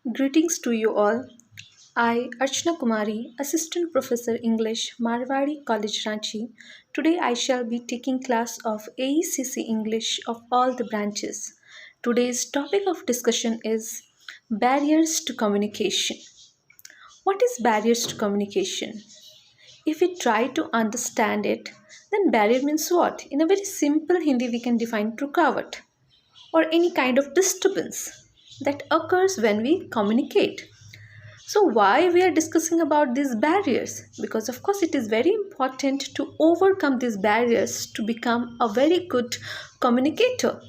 Greetings to you all. I, Archana Kumari, Assistant Professor English, Marwari College Ranchi. Today I shall be taking class of AECC English of all the branches. Today's topic of discussion is barriers to communication. What is barriers to communication? If we try to understand it, then barrier means what? In a very simple Hindi we can define rukawat or any kind of disturbance that occurs when we communicate. So why we are discussing about these barriers? Because of course it is very important to overcome these barriers to become a very good communicator.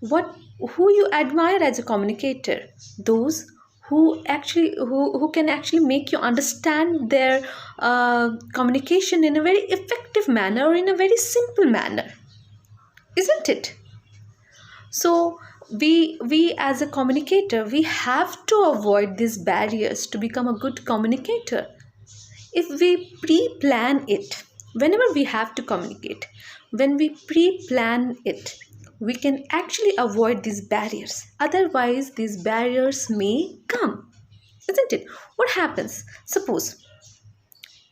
What who you admire as a communicator? Those who can actually make you understand their communication in a very effective manner or in a very simple manner, isn't it? So we as a communicator, we have to avoid these barriers to become a good communicator. If we pre-plan it, whenever we have to communicate, when we pre-plan it, we can actually avoid these barriers. Otherwise, these barriers may come, isn't it? What happens? Suppose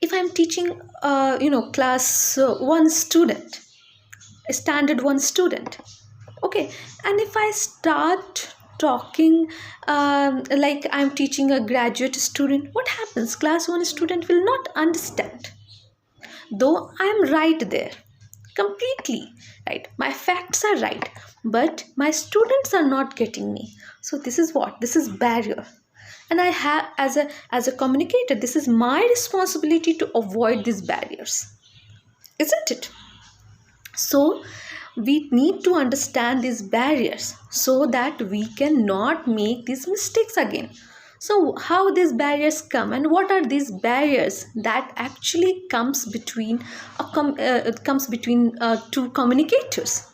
if I'm teaching, class one student, a standard one student. Okay, and if I start talking like I'm teaching a graduate student, what happens? Class 1 student will not understand. Though I'm right there, completely right. My facts are right, but my students are not getting me. So this is what? This is barrier. And I have as a communicator, this is my responsibility to avoid these barriers. Isn't it? So we need to understand these barriers so that we cannot make these mistakes again. So how these barriers come and what are these barriers that actually comes between two communicators,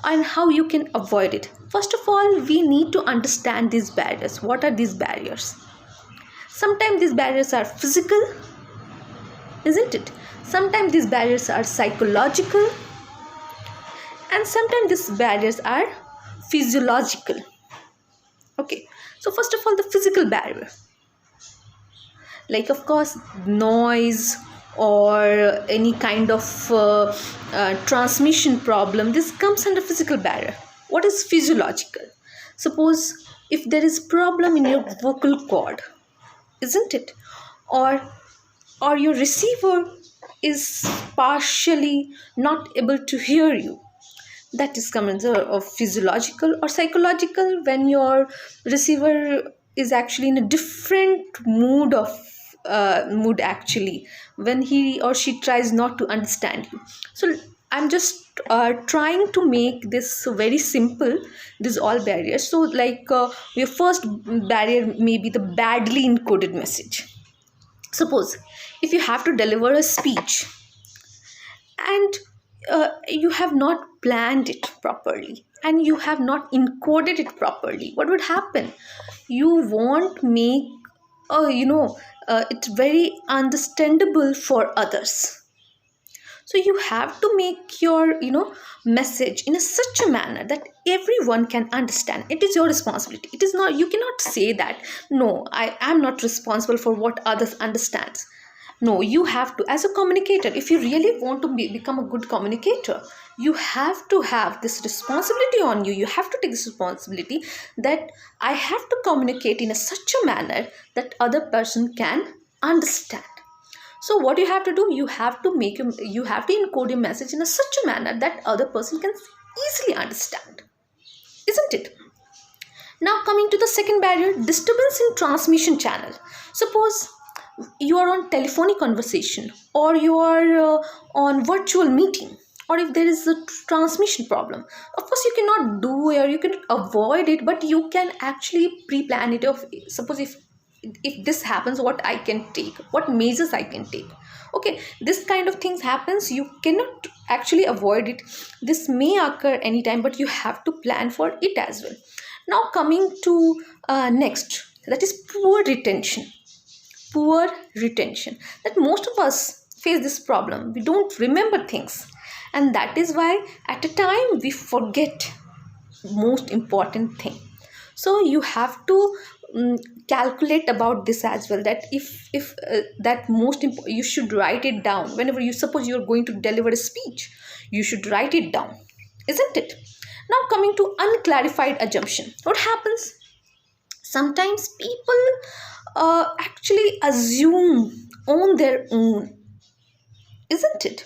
and how you can avoid it? First of all, we need to understand these barriers. What are these barriers? Sometimes these barriers are physical, isn't it? Sometimes these barriers are psychological, and sometimes these barriers are physiological. Okay, so first of all, the physical barrier, like of course noise or any kind of transmission problem, this comes under physical barrier. What is physiological? Suppose if there is problem in your vocal cord, isn't it? Or your receiver is partially not able to hear you, that is comes of physiological. Or psychological, when your receiver is actually in a different mood actually, when he or she tries not to understand you. So I'm just trying to make this very simple, these all barriers. So like your first barrier may be the badly encoded message. Suppose if you have to deliver a speech and you have not planned it properly and you have not encoded it properly, what would happen? You won't make it's very understandable for others. So you have to make your message in such a manner that everyone can understand. It is your responsibility. It is not, you cannot say that no, I am not responsible for what others understands. No, you have to, as a communicator, if you really want to become a good communicator, you have to have this responsibility on you. You have to take this responsibility that I have to communicate in such a manner that other person can understand. So what you have to do, you have to encode your message in such a manner that other person can easily understand, isn't it? Now coming to the second barrier, disturbance in transmission channel. Suppose you are on telephonic conversation, or you are on virtual meeting, or if there is a transmission problem, of course you cannot do or you can avoid it, but you can actually pre-plan it. Of suppose if this happens, what I can take, what measures I can take. Okay, this kind of things happens, you cannot actually avoid it. This may occur anytime, but you have to plan for it as well. Now coming to next, that is poor retention. That most of us face this problem. We don't remember things, and that is why at a time we forget most important thing. So you have to calculate about this as well, that if that you should write it down. Whenever you suppose you're going to deliver a speech, you should write it down, isn't it? Now coming to unclarified assumption, what happens? Sometimes people actually assume on their own, isn't it?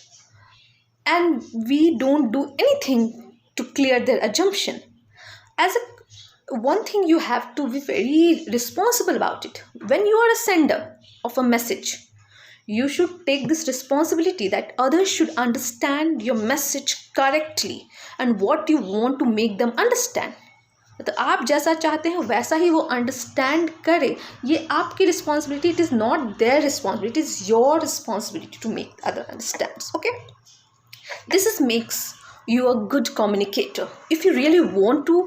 And we don't do anything to clear their assumption. As a one thing, you have to be very responsible about it. When you are a sender of a message, you should take this responsibility that others should understand your message correctly and what you want to make them understand. तो आप जैसा चाहते हैं वैसा ही वो understand करे, ये आपकी responsibility, it is not their responsibility, it is your responsibility to make other understands. Okay, this is makes you a good communicator. If you really want to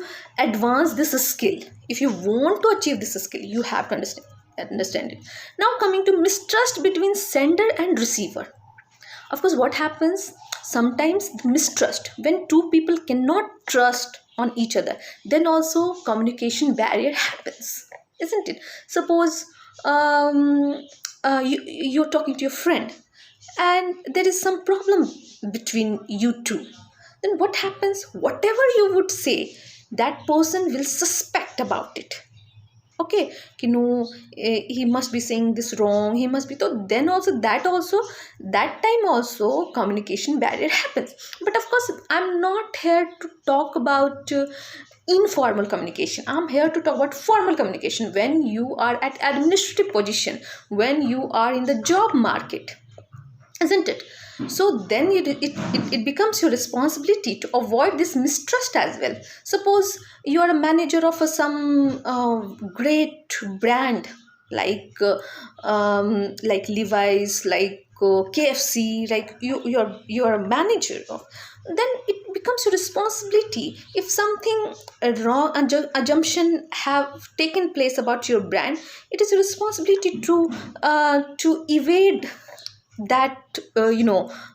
advance this skill, if you want to achieve this skill, you have to understand it. Now coming to mistrust between sender and receiver. Of course, what happens sometimes, mistrust, when two people cannot trust on each other, then also communication barrier happens, isn't it? Suppose you're talking to your friend and there is some problem between you two. Then what happens? Whatever you would say, that person will suspect about it. Okay, no, he must be saying this wrong, he must be. So then also that time also communication barrier happens. But of course, I'm not here to talk about informal communication. I'm here to talk about formal communication. When you are at administrative position, when you are in the job market, isn't it? So then it becomes your responsibility to avoid this mistrust as well. Suppose you are a manager of some great brand like Levi's, like KFC, like you're a manager of, then it becomes your responsibility. If something wrong assumption have taken place about your brand, it is your responsibility to evade that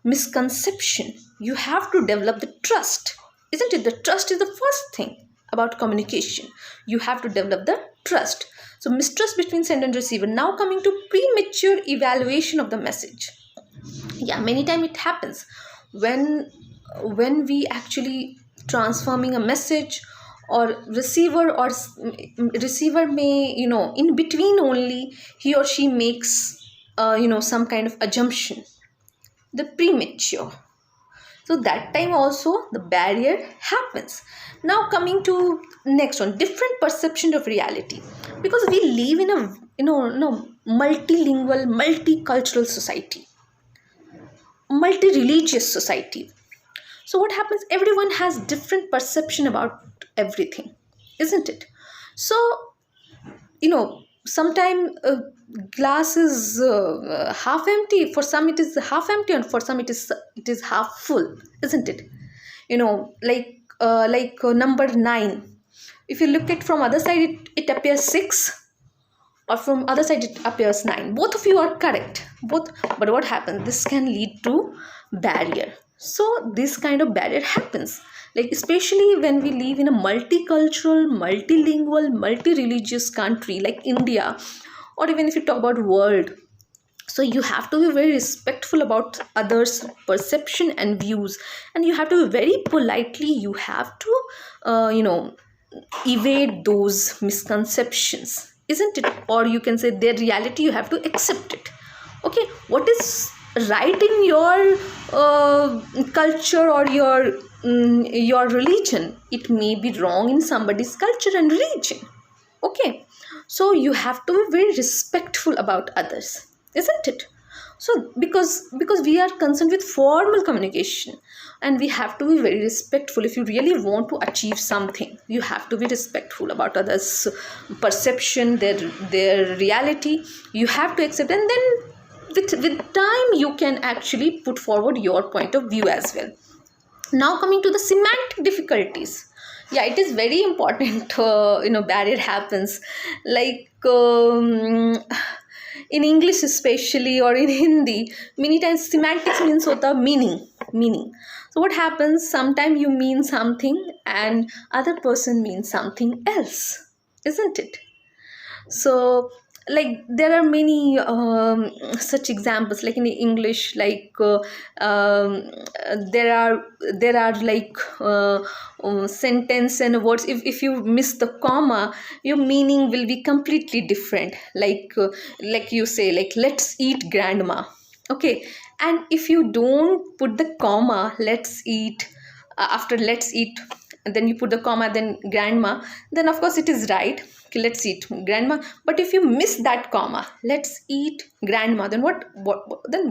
misconception. You have to develop the trust, isn't it? The trust is the first thing about communication. You have to develop the trust. So mistrust between sender and receiver. Now coming to premature evaluation of the message. Yeah, many times it happens when we actually transforming a message, or receiver may, in between only he or she makes some kind of assumption, the premature. So that time also the barrier happens. Now coming to next one, different perception of reality. Because we live in a multilingual, multicultural society, multi-religious society. So what happens? Everyone has different perception about everything, isn't it? So sometimes glass is half empty. For some it is half empty, and for some it is half full, isn't it? Like number 9. If you look at from other side, it appears 6, or from other side it appears 9. Both of you are correct. But what happens? This can lead to barrier. So this kind of barrier happens. Like especially when we live in a multicultural, multilingual, multi-religious country like India, or even if you talk about world. So you have to be very respectful about others' perception and views, and you have to be very politely. You have to, evade those misconceptions, isn't it? Or you can say their reality. You have to accept it. Okay, what is right in your culture or your religion, it may be wrong in somebody's culture and religion. Okay, so you have to be very respectful about others, isn't it? So because we are concerned with formal communication, and we have to be very respectful. If you really want to achieve something, you have to be respectful about others' perception, their reality. You have to accept, and then with time you can actually put forward your point of view as well. Now coming to the semantic difficulties. Yeah, it is very important. Barrier happens, like in English especially, or in Hindi, many times semantics means hota meaning. So what happens? Sometimes you mean something and other person means something else. isn't it? So like there are many such examples, like in English, like there are like sentence and words, if you miss the comma, your meaning will be completely different. Like you say, like, let's eat grandma. Okay, and if you don't put the comma, let's eat, after let's eat, and then you put the comma, then grandma, then of course it is right. Okay, let's eat grandma. But if you miss that comma, let's eat grandma, then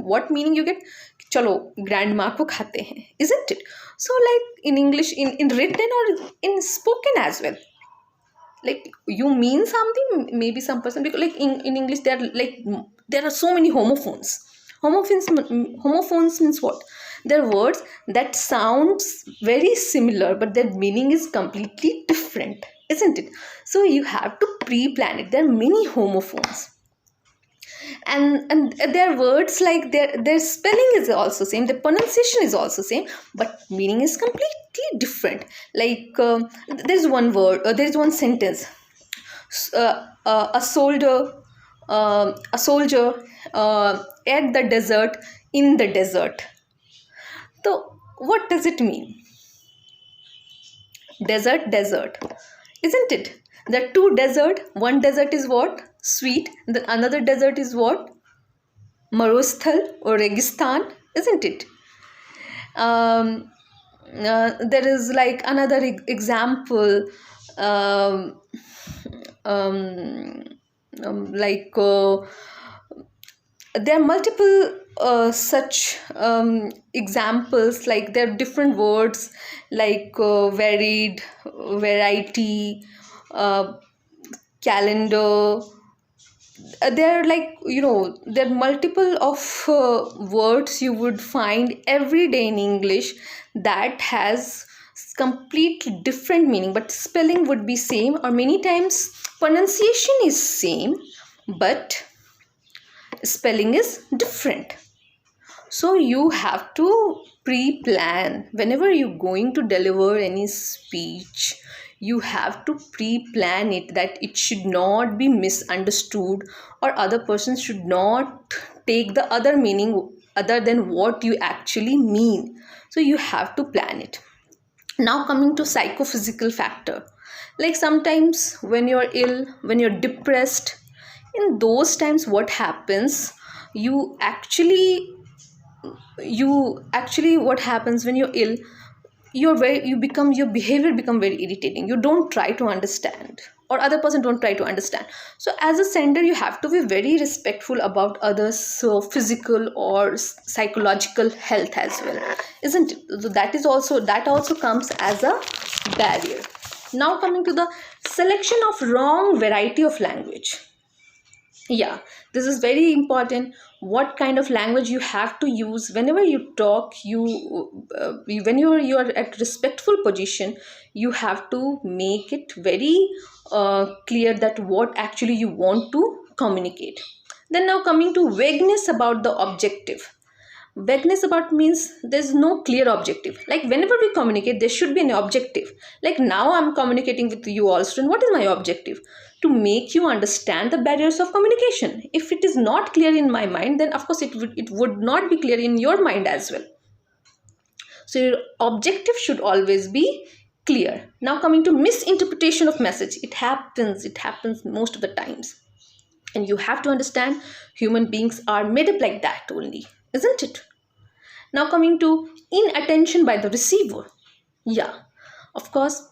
what meaning you get? Chalo grandma ko khate hain, isn't it? So like in English, in written or in spoken as well, like you mean something, maybe some person, because like in English there are like there are so many homophones. Homophones means what? They're words that sounds very similar, but their meaning is completely different, isn't it? So you have to pre-plan it. There are many homophones, and their words, like their spelling is also same, the pronunciation is also same, but meaning is completely different. Like there's one word, there's one sentence, a soldier, at the desert, in the desert. So what does it mean? Desert, isn't it? The two desert, one desert is what? Sweet. The another desert is what? Marusthal or Registan, isn't it? There is like another example, um, um, like there are multiple such examples, like there are different words, like varied, variety, uh, calendar. There are, like, there are multiple of words you would find every day in English that has completely different meaning, but spelling would be same, or many times pronunciation is same, but spelling is different. So you have to pre-plan whenever you're going to deliver any speech. You have to pre-plan it, that it should not be misunderstood, or other person should not take the other meaning other than what you actually mean. So you have to plan it. Now coming to psychophysical factor, like sometimes when you're ill, when you're depressed, in those times what happens, you actually what happens when you're ill, your behavior become very irritating. You don't try to understand, or other person don't try to understand. So as a sender, you have to be very respectful about others, so physical or psychological health as well, isn't it? So that also comes as a barrier. Now coming to the selection of wrong variety of language. Yeah, this is very important. What kind of language you have to use whenever you talk, when you are at respectful position, you have to make it very clear that what actually you want to communicate. Then now coming to vagueness about the objective. Vagueness about means there's no clear objective. Like whenever we communicate, there should be an objective. Like now I'm communicating with you all students. What is my objective? To make you understand the barriers of communication. If it is not clear in my mind, then of course it would not be clear in your mind as well. So your objective should always be clear. Now coming to misinterpretation of message. It happens most of the times. And you have to understand, human beings are made up like that only, isn't it? Now coming to inattention by the receiver. Yeah, of course,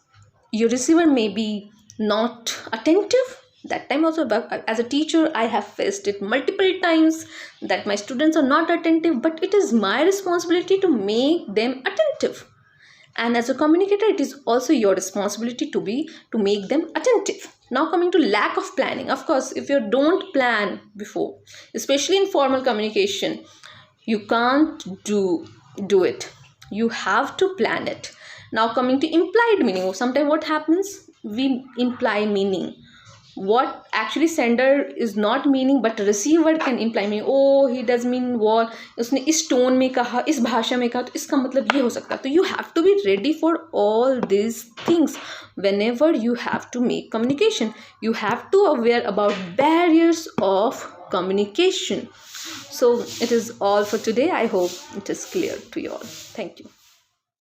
your receiver may be not attentive. That time also, as a teacher, I have faced it multiple times that my students are not attentive, but it is my responsibility to make them attentive. And as a communicator, it is also your responsibility to make them attentive. Now coming to lack of planning. Of course, if you don't plan before, especially in formal communication, you can't do it. You have to plan it. Now coming to implied meaning. Sometimes what happens, we imply meaning. what actually sender is not meaning, but receiver can imply meaning. Oh, he does mean what, उसने इस tone में कहा, इस भाषा में कहा, तो इसका मतलब ये हो सकता है. तो you have to be ready for all these things whenever you have to make communication. You have to aware about barriers of communication. So it is all for today. I hope it is clear to you all. Thank you.